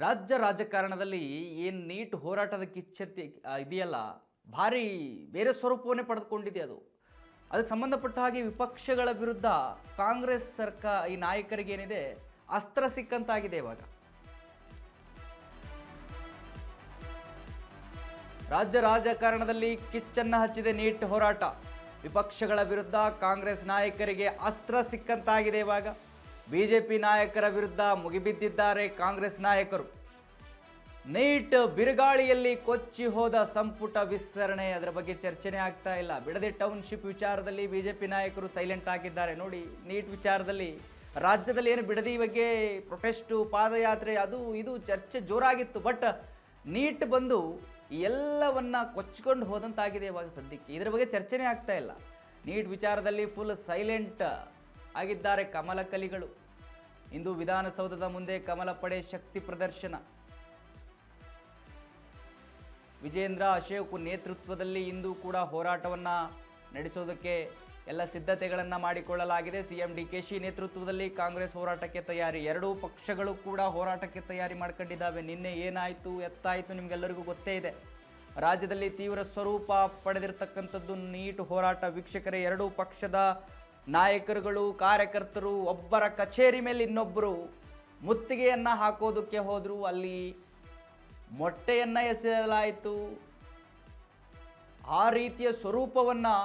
ರಾಜ್ಯ ರಾಜಕಾರಣದಲ್ಲಿ ಏನು ನೀಟ್ ಹೋರಾಟದ ಕಿಚ್ಚತಿ ಇದೆಯಲ್ಲ, ಭಾರಿ ಬೇರೆ ಸ್ವರೂಪವನ್ನೇ ಪಡೆದುಕೊಂಡಿದೆ ಅದು. ಅದಕ್ಕೆ ಸಂಬಂಧಪಟ್ಟ ಹಾಗೆ ವಿಪಕ್ಷಗಳ ವಿರುದ್ಧ ಕಾಂಗ್ರೆಸ್ ಈ ನಾಯಕರಿಗೆ ಏನಿದೆ ಅಸ್ತ್ರ ಸಿಕ್ಕಂತಾಗಿದೆ ಇವಾಗ. ರಾಜ್ಯ ರಾಜಕಾರಣದಲ್ಲಿ ಕಿಚ್ಚನ್ನ ಹಚ್ಚಿದೆ ನೀಟ್ ಹೋರಾಟ. ವಿಪಕ್ಷಗಳ ವಿರುದ್ಧ ಕಾಂಗ್ರೆಸ್ ನಾಯಕರಿಗೆ ಅಸ್ತ್ರ ಸಿಕ್ಕಂತಾಗಿದೆ ಇವಾಗ. ಬಿಜೆಪಿ ನಾಯಕರ ವಿರುದ್ಧ ಮುಗಿಬಿದ್ದಿದ್ದಾರೆ ಕಾಂಗ್ರೆಸ್ ನಾಯಕರು. ನೀಟ್ ಬಿರುಗಾಳಿಯಲ್ಲಿ ಕೊಚ್ಚಿ ಹೋದ ಸಂಪುಟ ವಿಸ್ತರಣೆ, ಅದರ ಬಗ್ಗೆ ಚರ್ಚೆನೇ ಆಗ್ತಾ ಇಲ್ಲ. ಬಿಡದಿ ಟೌನ್ಶಿಪ್ ವಿಚಾರದಲ್ಲಿ ಬಿಜೆಪಿ ನಾಯಕರು ಸೈಲೆಂಟ್ ಆಗಿದ್ದಾರೆ. ನೋಡಿ, ನೀಟ್ ವಿಚಾರದಲ್ಲಿ ರಾಜ್ಯದಲ್ಲಿ ಏನು ಬಿಡದಿ ಬಗ್ಗೆ ಪ್ರೊಟೆಸ್ಟು, ಪಾದಯಾತ್ರೆ, ಅದು ಇದು ಚರ್ಚೆ ಜೋರಾಗಿತ್ತು. ಬಟ್ ನೀಟ್ ಬಂದು ಎಲ್ಲವನ್ನ ಕೊಚ್ಚಿಕೊಂಡು ಹೋದಂತಾಗಿದೆ ಇವಾಗ ಸದ್ಯಕ್ಕೆ. ಇದರ ಬಗ್ಗೆ ಚರ್ಚೆನೇ ಆಗ್ತಾ ಇಲ್ಲ. ನೀಟ್ ವಿಚಾರದಲ್ಲಿ ಫುಲ್ ಸೈಲೆಂಟ್ ಆಗಿದ್ದಾರೆ ಕಮಲ ಕಲಿಗಳು. ಇಂದು ವಿಧಾನಸೌಧದ ಮುಂದೆ ಕಮಲ ಪಡೆ ಶಕ್ತಿ ಪ್ರದರ್ಶನ. ವಿಜೇಂದ್ರ ಅಶೋಕ್ ನೇತೃತ್ವದಲ್ಲಿ ಇಂದು ಕೂಡ ಹೋರಾಟವನ್ನು ನಡೆಸೋದಕ್ಕೆ ಎಲ್ಲ ಸಿದ್ಧತೆಗಳನ್ನು ಮಾಡಿಕೊಳ್ಳಲಾಗಿದೆ. ಸಿಎಂ ಡಿಕೆಶಿ ನೇತೃತ್ವದಲ್ಲಿ ಕಾಂಗ್ರೆಸ್ ಹೋರಾಟಕ್ಕೆ ತಯಾರಿ. ಎರಡೂ ಪಕ್ಷಗಳು ಕೂಡ ಹೋರಾಟಕ್ಕೆ ತಯಾರಿ ಮಾಡ್ಕೊಂಡಿದ್ದಾವೆ. ನಿನ್ನೆ ಏನಾಯಿತು ಎತ್ತಾಯಿತು ನಿಮಗೆಲ್ಲರಿಗೂ ಗೊತ್ತೇ ಇದೆ. ರಾಜ್ಯದಲ್ಲಿ ತೀವ್ರ ಸ್ವರೂಪ ಪಡೆದಿರತಕ್ಕಂಥದ್ದು ನೀಟ್ ಹೋರಾಟ. ವೀಕ್ಷಕರೇ, ಎರಡೂ ಪಕ್ಷದ ನಾಯಕರುಗಳು, ಕಾರ್ಯಕರ್ತರು ಒಬ್ಬರ ಕಚೇರಿ ಮೇಲೆ ಇನ್ನೊಬ್ಬರು ಮುತ್ತಿಗೆಯನ್ನು ಹಾಕೋದಕ್ಕೆ ಹೋದರು. ಅಲ್ಲಿ ಮೊಟ್ಟೆಯನ್ನು ಎಸೆಯಲಾಯಿತು. ಆ ರೀತಿಯ ಸ್ವರೂಪವನ್ನು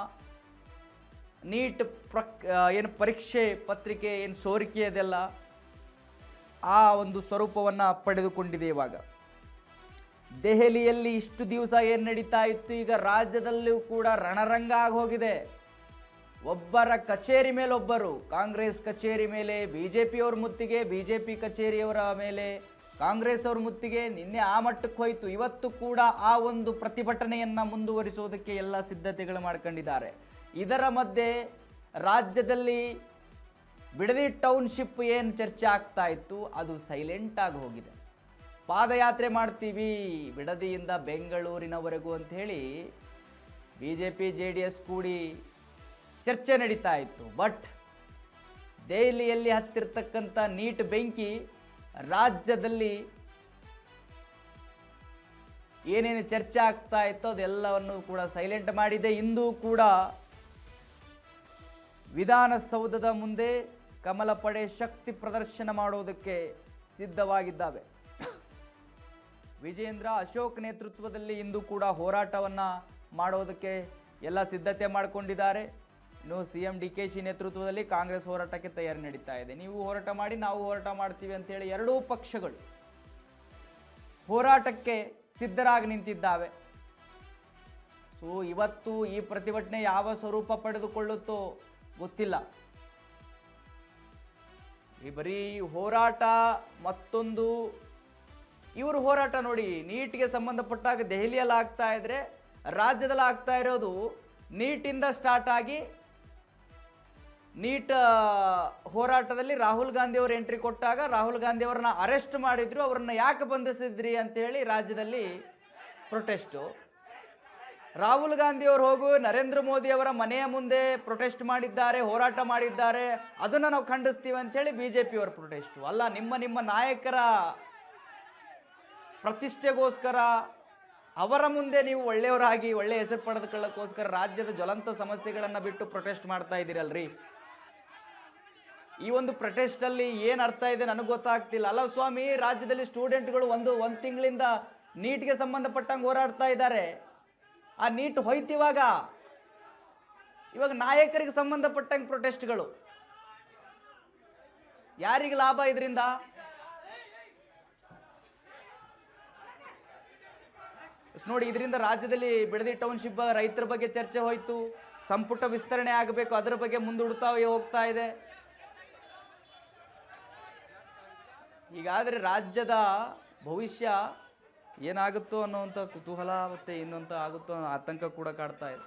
ನೀಟ್ ಏನು ಪರೀಕ್ಷೆ ಪತ್ರಿಕೆ ಏನು ಸೋರಿಕೆ ಅದೆಲ್ಲ ಆ ಒಂದು ಸ್ವರೂಪವನ್ನು ಪಡೆದುಕೊಂಡಿದೆ ಇವಾಗ. ದೆಹಲಿಯಲ್ಲಿ ಇಷ್ಟು ದಿವಸ ಏನು ನಡೀತಾ ಇತ್ತು, ಈಗ ರಾಜ್ಯದಲ್ಲೂ ಕೂಡ ರಣರಂಗ ಆಗಿ ಹೋಗಿದೆ. ಒಬ್ಬರ ಕಚೇರಿ ಮೇಲೆ ಒಬ್ಬರು, ಕಾಂಗ್ರೆಸ್ ಕಚೇರಿ ಮೇಲೆ ಬಿಜೆಪಿಯವ್ರ ಮುತ್ತಿಗೆ, ಬಿಜೆಪಿ ಕಚೇರಿಯವರ ಮೇಲೆ ಕಾಂಗ್ರೆಸ್ ಅವ್ರ ಮುತ್ತಿಗೆ. ನಿನ್ನೆ ಆ ಮಟ್ಟಕ್ಕೆ ಹೋಯಿತು. ಇವತ್ತು ಕೂಡ ಆ ಒಂದು ಪ್ರತಿಭಟನೆಯನ್ನು ಮುಂದುವರಿಸೋದಕ್ಕೆ ಎಲ್ಲ ಸಿದ್ಧತೆಗಳು ಮಾಡ್ಕೊಂಡಿದ್ದಾರೆ. ಇದರ ಮಧ್ಯೆ ರಾಜ್ಯದಲ್ಲಿ ಬಿಡದಿ ಟೌನ್ಶಿಪ್ ಏನು ಚರ್ಚೆ ಆಗ್ತಾ ಇತ್ತು ಅದು ಸೈಲೆಂಟ್ ಆಗಿ ಹೋಗಿದೆ. ಪಾದಯಾತ್ರೆ ಮಾಡ್ತೀವಿ ಬಿಡದಿಯಿಂದ ಬೆಂಗಳೂರಿನವರೆಗೂ ಅಂಥೇಳಿ ಬಿಜೆಪಿ JDS ಕೂಡಿ ಚರ್ಚೆ ನಡೀತಾ ಇತ್ತು. ಬಟ್ ದೆಹಲಿಯಲ್ಲಿ ಹತ್ತಿರ್ತಕ್ಕಂಥ ನೀಟ್ ಬೆಂಕಿ ರಾಜ್ಯದಲ್ಲಿ ಏನೇನು ಚರ್ಚೆ ಆಗ್ತಾ ಇತ್ತೋ ಅದೆಲ್ಲವನ್ನು ಕೂಡ ಸೈಲೆಂಟ್ ಮಾಡಿದೆ. ಇಂದು ಕೂಡ ವಿಧಾನಸೌಧದ ಮುಂದೆ ಕಮಲ ಪಡೆ ಶಕ್ತಿ ಪ್ರದರ್ಶನ ಮಾಡೋದಕ್ಕೆ ಸಿದ್ಧವಾಗಿದ್ದಾವೆ. ವಿಜೇಂದ್ರ ಅಶೋಕ್ ನೇತೃತ್ವದಲ್ಲಿ ಇಂದು ಕೂಡ ಹೋರಾಟವನ್ನು ಮಾಡೋದಕ್ಕೆ ಎಲ್ಲ ಸಿದ್ಧತೆ ಮಾಡಿಕೊಂಡಿದ್ದಾರೆ. ಇನ್ನು CM DKಶಿ ನೇತೃತ್ವದಲ್ಲಿ ಕಾಂಗ್ರೆಸ್ ಹೋರಾಟಕ್ಕೆ ತಯಾರಿ ನಡೀತಾ ಇದೆ. ನೀವು ಹೋರಾಟ ಮಾಡಿ, ನಾವು ಹೋರಾಟ ಮಾಡ್ತೀವಿ ಅಂತೇಳಿ ಎರಡೂ ಪಕ್ಷಗಳು ಹೋರಾಟಕ್ಕೆ ಸಿದ್ಧರಾಗಿ ನಿಂತಿದ್ದಾವೆ. ಸೊ ಇವತ್ತು ಈ ಪ್ರತಿಭಟನೆ ಯಾವ ಸ್ವರೂಪ ಪಡೆದುಕೊಳ್ಳುತ್ತೋ ಗೊತ್ತಿಲ್ಲ. ಈ ಬರೀ ಹೋರಾಟ ಮತ್ತೊಂದು ಇವರು ಹೋರಾಟ ನೋಡಿ, ನೀಟ್ಗೆ ಸಂಬಂಧಪಟ್ಟಾಗ ದೆಹಲಿಯಲ್ಲಿ ಆಗ್ತಾ ಇದ್ರೆ ರಾಜ್ಯದಲ್ಲಿ ಆಗ್ತಾ ಇರೋದು ನೀಟಿಂದ ಸ್ಟಾರ್ಟ್ ಆಗಿ ನೀಟ್ ಹೋರಾಟದಲ್ಲಿ ರಾಹುಲ್ ಗಾಂಧಿ ಅವರು ಎಂಟ್ರಿ ಕೊಟ್ಟಾಗ ರಾಹುಲ್ ಗಾಂಧಿ ಅವರನ್ನ ಅರೆಸ್ಟ್ ಮಾಡಿದ್ರು. ಅವರನ್ನ ಯಾಕೆ ಬಂಧಿಸಿದ್ರಿ ಅಂತೇಳಿ ರಾಜ್ಯದಲ್ಲಿ ಪ್ರೊಟೆಸ್ಟು. ರಾಹುಲ್ ಗಾಂಧಿ ಅವರು ಹೋಗು ನರೇಂದ್ರ ಮೋದಿ ಅವರ ಮನೆಯ ಮುಂದೆ ಪ್ರೊಟೆಸ್ಟ್ ಮಾಡಿದ್ದಾರೆ, ಹೋರಾಟ ಮಾಡಿದ್ದಾರೆ, ಅದನ್ನು ನಾವು ಖಂಡಿಸ್ತೀವಿ ಅಂತೇಳಿ ಬಿಜೆಪಿಯವರು ಪ್ರೊಟೆಸ್ಟು. ಅಲ್ಲ, ನಿಮ್ಮ ನಾಯಕರ ಪ್ರತಿಷ್ಠೆಗೋಸ್ಕರ ಅವರ ಮುಂದೆ ನೀವು ಒಳ್ಳೆಯವರಾಗಿ ಒಳ್ಳೆ ಹೆಸರು ಪಡೆದುಕೊಳ್ಳೋಕ್ಕೋಸ್ಕರ ರಾಜ್ಯದ ಜ್ವಲಂತ ಸಮಸ್ಯೆಗಳನ್ನು ಬಿಟ್ಟು ಪ್ರೊಟೆಸ್ಟ್ ಮಾಡ್ತಾ ಇದ್ದೀರಲ್ರಿ. ಈ ಒಂದು ಪ್ರೊಟೆಸ್ಟಲ್ಲಿ ಏನು ಅರ್ಥ ಇದೆ ನನಗೆ ಗೊತ್ತಾಗ್ತಿಲ್ಲ. ಅಲ್ಲ ಸ್ವಾಮಿ, ರಾಜ್ಯದಲ್ಲಿ ಸ್ಟೂಡೆಂಟ್ಗಳು ಒಂದು ತಿಂಗಳಿಂದ ನೀಟ್ಗೆ ಸಂಬಂಧಪಟ್ಟಂಗೆ ಹೋರಾಡ್ತಾ ಇದ್ದಾರೆ. ಆ ನೀಟ್ ಹೋಯ್ತು. ಇವಾಗ ನಾಯಕರಿಗೆ ಸಂಬಂಧಪಟ್ಟಂಗೆ ಪ್ರೊಟೆಸ್ಟ್ಗಳು. ಯಾರಿಗೆ ಲಾಭ ಇದರಿಂದ? ನೋಡಿ, ಇದರಿಂದ ರಾಜ್ಯದಲ್ಲಿ ಬಿಡದಿ ಟೌನ್ಶಿಪ್ ರೈತರ ಬಗ್ಗೆ ಚರ್ಚೆ ಹೋಯ್ತು. ಸಂಪುಟ ವಿಸ್ತರಣೆ ಆಗಬೇಕು, ಅದರ ಬಗ್ಗೆ ಮುಂದೂಡ್ತಾ ಹೋಗ್ತಾ ಇದೆ. ಹೀಗಾದರೆ ರಾಜ್ಯದ ಭವಿಷ್ಯ ಏನಾಗುತ್ತೋ ಅನ್ನೋವಂಥ ಕುತೂಹಲ ಮತ್ತು ಇನ್ನೊಂದು ಆಗುತ್ತೋ ಆತಂಕ ಕೂಡ ಕಾಡ್ತಾ ಇದೆ.